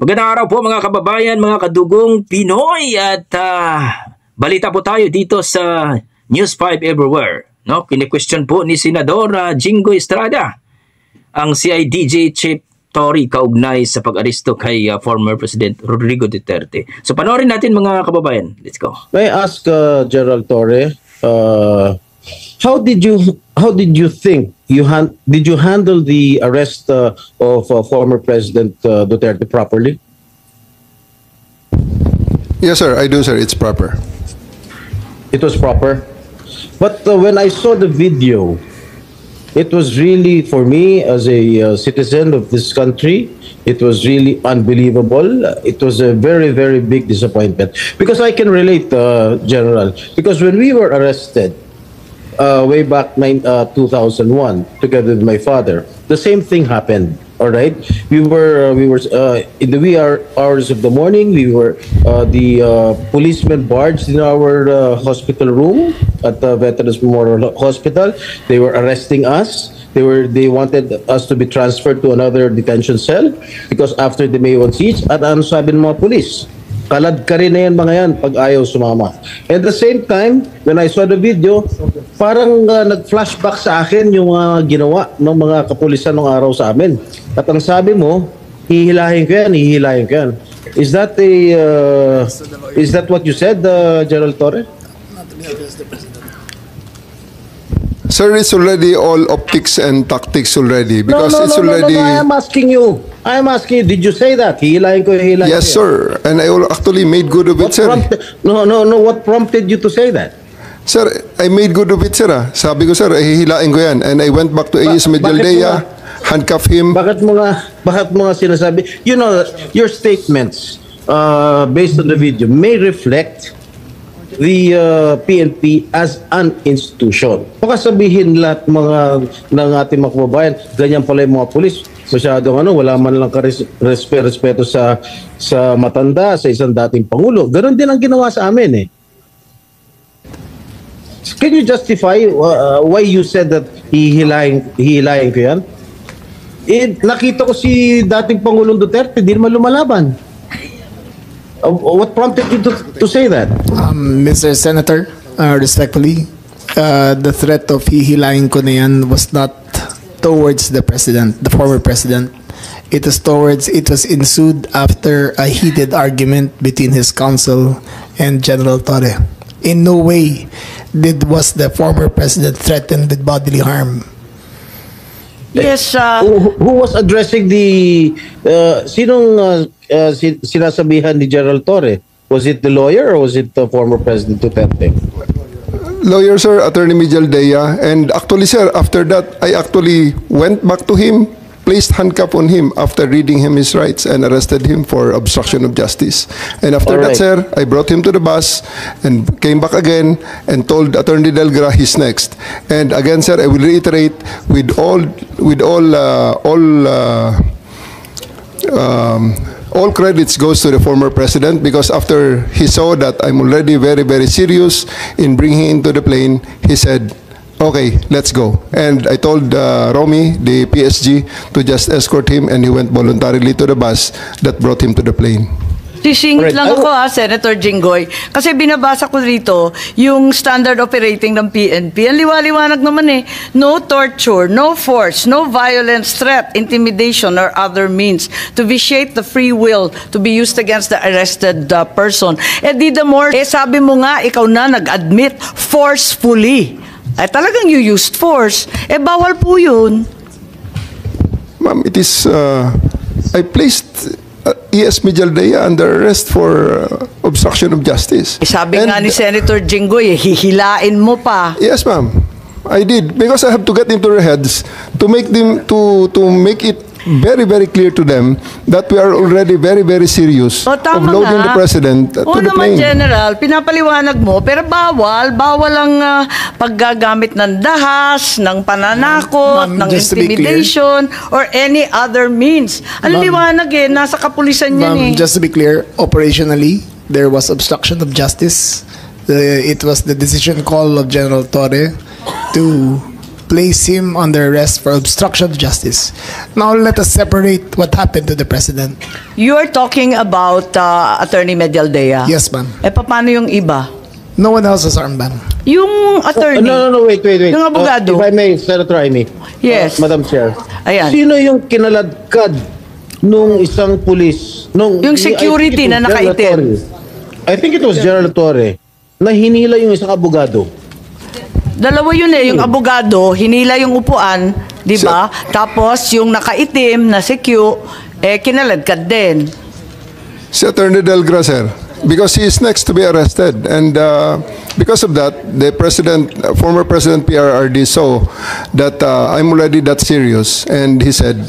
Magandang araw po mga kababayan, mga kadugong Pinoy at balita po tayo dito sa News 5 Everywhere. No? Kini-question po ni Senadora Jingoy Estrada ang CIDJ Chief Tory kaugnay sa pag-aresto kay former President Rodrigo Duterte. So panoorin natin mga kababayan. Let's go. May I ask General Torre, how did you think did you handle the arrest of former President Duterte properly? Yes, sir. I do, sir. It's proper. It was proper. But when I saw the video, it was really, for me as a citizen of this country, it was really unbelievable. It was a very, very big disappointment. Because I can relate, General. Because when we were arrested, way back 2001, together with my father, the same thing happened. All right, we were in the wee hours of the morning. We were the policemen barged in our hospital room at the Veterans Memorial Hospital. They were arresting us. They wanted us to be transferred to another detention cell because after the May 1 siege, at ano sabi ng mga police? Kalad ka rin na yan mga yan pag ayaw sumama. At the same time, when I saw the video, parang nag-flashback sa akin yung ginawa ng mga kapulisan ng araw sa amin. At ang sabi mo, hihilahin ko yan. Is that what you said, General Torre? Sir, it's already all optics and tactics already because it's already. No, I am asking you. Did you say that? Hihilahin ko. Yes, sir. And I actually made good of it, sir. No. What prompted you to say that? Sir, I made good of it, sir. Sabi ko, sir, hihilain ko yan. And I went back to AS Medialdea, handcuff him. Bakit mga sinasabi? You know, your statements based on the video may reflect the PNP as an institution. Baka sabihin lahat ng ating mga kababayan, ganyan pala yung mga pulis. Masyadong wala man lang respeto sa matanda, sa isang dating pangulo. Ganon din ang ginawa sa amin eh. Can you justify why you said that hihilahin ko yan? Nakita ko si dating Pangulong Duterte, di naman lumalaban. What prompted you to say that? Mr. Senator, respectfully, the threat of hihilahin ko na yan was not towards the president, the former president. It was ensued after a heated argument between his counsel and General Torre. In no way was the former president threatened with bodily harm. Yes, who was addressing the sinong sinasabihan ni General Torre? Was it the lawyer or was it the former President Duterte? Lawyer, sir, Attorney Medialdea. And actually, sir, after that, I actually went back to him, placed handcuff on him after reading him his rights and arrested him for obstruction of justice. And after that, sir, I brought him to the bus and came back again and told Attorney Delgra he's next. And again, sir, I will reiterate all credits goes to the former president because after he saw that I'm already very, very serious in bringing him into the plane, he said, okay, let's go. And I told Romy, the PSG, to just escort him and he went voluntarily to the bus that brought him to the plane. Sisingit lang ako Senator Jinggoy. Kasi binabasa ko dito yung standard operating ng PNP. Ang liwaliwanag naman eh. No torture, no force, no violence, threat, intimidation, or other means to vitiate the free will to be used against the arrested person. Di the more, sabi mo nga, ikaw na nag-admit forcefully. Talagang you used force. Bawal po yun. Ma'am, it is, I placed ES Medialdea under arrest for obstruction of justice. Sabi nga ni Senator Jinggoy, hihilain mo pa. Yes, ma'am. I did because I have to get into their heads to make them to make it very, very clear to them that we are already very, very serious of loading the president to the plane. General, pinapaliwanag mo, pero bawal ang paggagamit ng dahas, ng pananakot, ng intimidation, or any other means. Ang liwanag nasa kapulisan yan Just to be clear, operationally, there was obstruction of justice. It was the decision call of General Torre to place him under arrest for obstruction of justice. Now let us separate what happened to the president. You are talking about Attorney Medialdea. Yes, ma'am. Paano yung iba? No one else was armed, ma'am. Yung attorney. No, wait. Yung abogado. If I may, Senator Amy. Yes. Madam Chair. Ayan. Sino yung kinaladkad nung isang pulis? Yung security na nakaitim. I think it was Gerald Torre na hinila yung isang abogado. Dalawa yun yung abogado, hinila yung upuan, di ba? Tapos yung nakaitim na secu, kinaladkad din. Si Attorney Delgra, sir, because he is next to be arrested, and because of that, the former President PRRD saw that I'm already that serious, and he said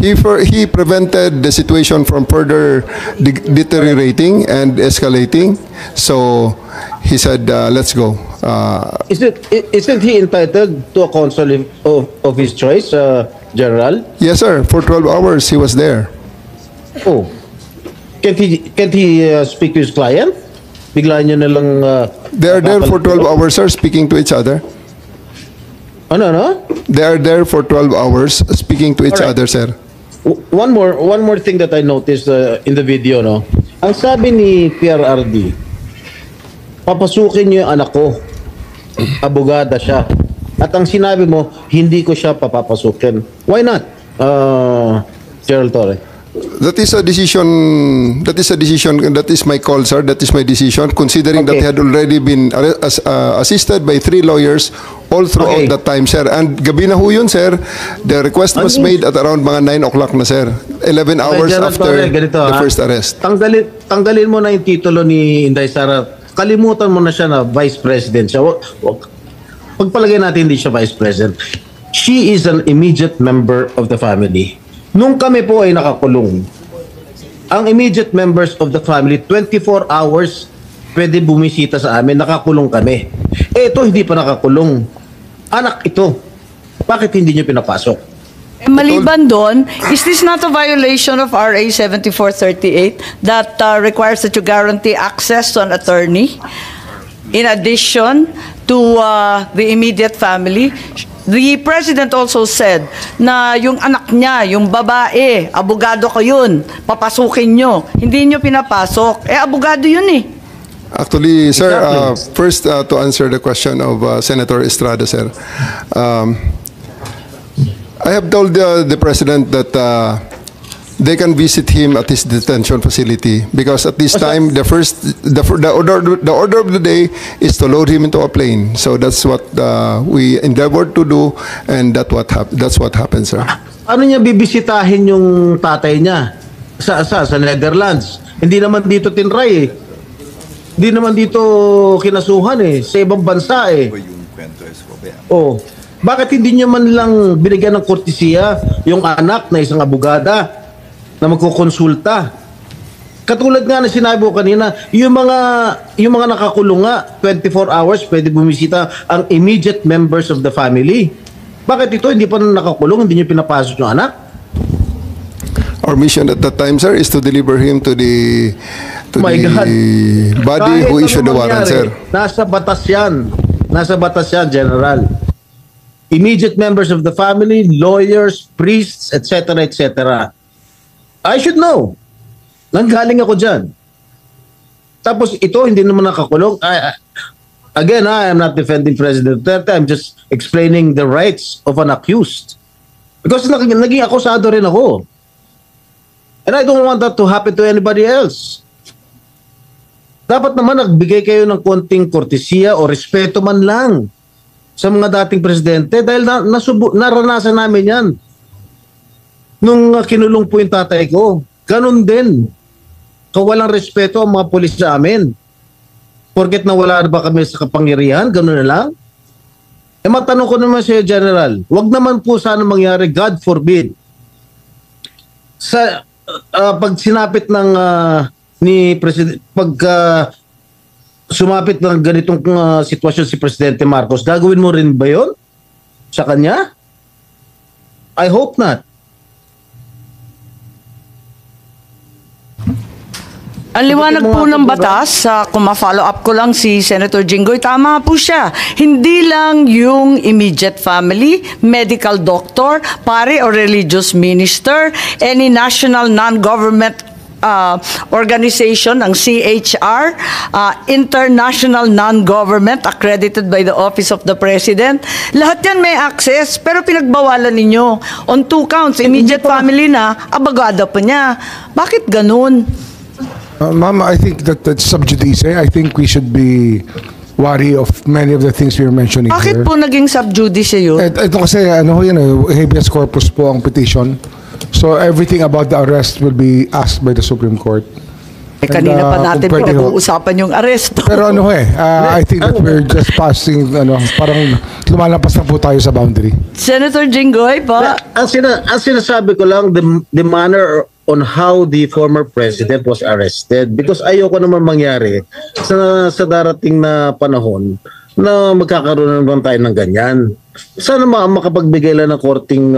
he prevented the situation from further deteriorating and escalating. So he said, "Let's go." Isn't he entitled to a counsel of his choice, General? Yes, sir. For 12 hours, he was there. Oh. Can't he speak to his client? Bigla niyo na lang... They are there for 12 hours, sir, speaking to each other. Ano? They are there for 12 hours speaking to each other, sir. One more thing that I noticed in the video, no? Ang sabi ni PRRD, papasukin niyo yung anak ko. Abogada siya. At ang sinabi mo, hindi ko siya papapasukin. Why not, Gerald Torre? That is a decision. That is my call, sir. That is my decision. Considering that he had already been assisted by 3 lawyers all throughout that time, sir. And gabi na ho yun, sir. The request was made at around mga 9 o'clock na, sir. 11 hours Gerald after Torre, ganito, the first arrest. Tanggalin mo na yung titulo ni Inday Sara. Kalimutan mo na siya na Vice President siya. Pagpalagay natin hindi siya Vice President. She is an immediate member of the family. Nung kami po ay nakakulong, ang immediate members of the family, 24 hours pwede bumisita sa amin, nakakulong kami. Ito, hindi pa nakakulong. Anak ito. Bakit hindi nyo pinapasok? Maliban doon, is this not a violation of RA 7438 that requires that you guarantee access to an attorney in addition to the immediate family? The President also said na yung anak niya, yung babae, abogado ko yun, papasukin nyo. Hindi nyo pinapasok. Abogado yun eh. Actually, sir, first to answer the question of Senator Estrada, sir. I have told the President that they can visit him at his detention facility because at this time the order of the day is to load him into a plane. So that's what we endeavored to do, and that's what happened, sir. Ano niya bibisitahin yung tatay niya sa Netherlands? Hindi naman dito tinray eh. Hindi naman dito kinasuhan eh, sa ibang bansa eh. Oh, bakit hindi niyo man lang binigyan ng kortesiya yung anak na isang abogada na magkukonsulta? Katulad nga na sinabi ko kanina, yung mga nakakulong nga, 24 hours pwede bumisita ang immediate members of the family. Bakit ito hindi pa nakakulong, hindi niyo pinapasok yung anak? Our mission at that time, sir, is to deliver him to the body who issued the warrant, sir. Nasa batas yan. Nasa batas yan, General. Immediate members of the family, lawyers, priests, etc., etc. I should know. Nanggaling ako dyan. Tapos ito, hindi naman nakakulong. Again, I am not defending President Duterte. I'm just explaining the rights of an accused. Because naging akusado rin ako. And I don't want that to happen to anybody else. Dapat naman nagbigay kayo ng konting kortesiya o respeto man lang sa mga dating presidente dahil naranasan namin yan. Nung kinulong po yung tatay ko, ganun din. Kawalang respeto ang mga pulis sa amin. Porket nawala na ba kami sa kapangyarihan, ganun na lang. Matanong ko naman siya, General, wag naman po sana mangyari, God forbid, sa pag sinapit ng ni President, pag sumapit ng ganitong sitwasyon si Presidente Marcos, gagawin mo rin ba yun sa kanya? I hope not. Ang liwanag po ng batas, kung ma-follow up ko lang si Senator Jinggoy, tama po siya. Hindi lang yung immediate family, medical doctor, pare or religious minister, any national non-government organization, ang CHR, international non-government accredited by the Office of the President. Lahat yan may access, pero pinagbawalan ninyo. On 2 counts, immediate family na, abogado pa niya. Bakit ganun? Ma'am, I think that's sub judice. I think we should be wary of many of the things we were mentioning Bakit here. po naging sub judice yun? Ito kasi, habeas corpus po ang petition. So everything about the arrest will be asked by the Supreme Court. Kanina pa natin kung pwede pinag-uusapan yung aresto. Pero I think that we're just passing, parang lumalampas na po tayo sa boundary. Senator Jinggoy, pa? Ang sinasabi ko lang, the manner on how the former president was arrested, because ayoko naman mangyari sa darating na panahon na magkakaroon naman tayo ng ganyan. Sana makapagbigay lang ng korting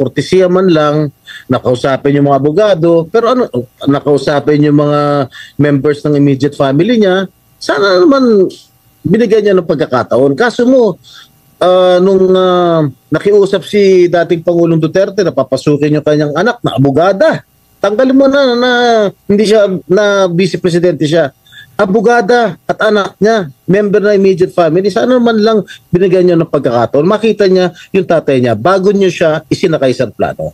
kortesiya man lang, nakausapin yung mga abogado, pero nakausapin yung mga members ng immediate family niya, sana naman binigyan niya ng pagkakataon. Kaso mo, nung nakiusap si dating Pangulong Duterte na papasukin yung kanyang anak na abogada, tanggalin mo na hindi siya, na vice presidente siya, abogada at anak niya, member na immediate family, sana naman lang binigyan niya ng pagkakataon, makita niya yung tatay niya bago niyo siya isinakay sa plano.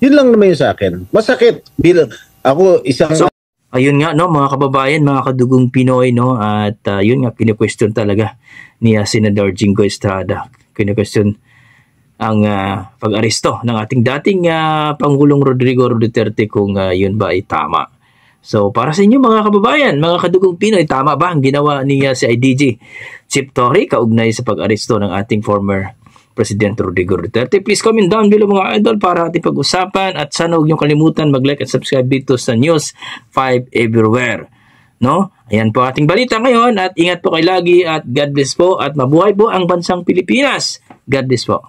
Yun lang naman yung sa akin. Masakit. Ako isang... Ayun nga, no, mga kababayan, mga kadugong Pinoy, no, at yun nga, kine-question talaga ni Senador Jinggoy Estrada. Kine-question ang pag-aresto ng ating dating Pangulong Rodrigo Duterte kung yun ba ay tama. So, para sa inyo mga kababayan, mga kadugong Pinoy, tama ba ang ginawa ni CIDG Chief Torre kaugnay sa pag-aresto ng ating former President Rodrigo Duterte? Please comment down below mga idol para ating pag-usapan, at sana huwag niyong kalimutan mag-like at subscribe dito sa News 5 Everywhere. No? Ayan po ating balita ngayon, at ingat po kayo lagi at God bless po at mabuhay po ang bansang Pilipinas. God bless po.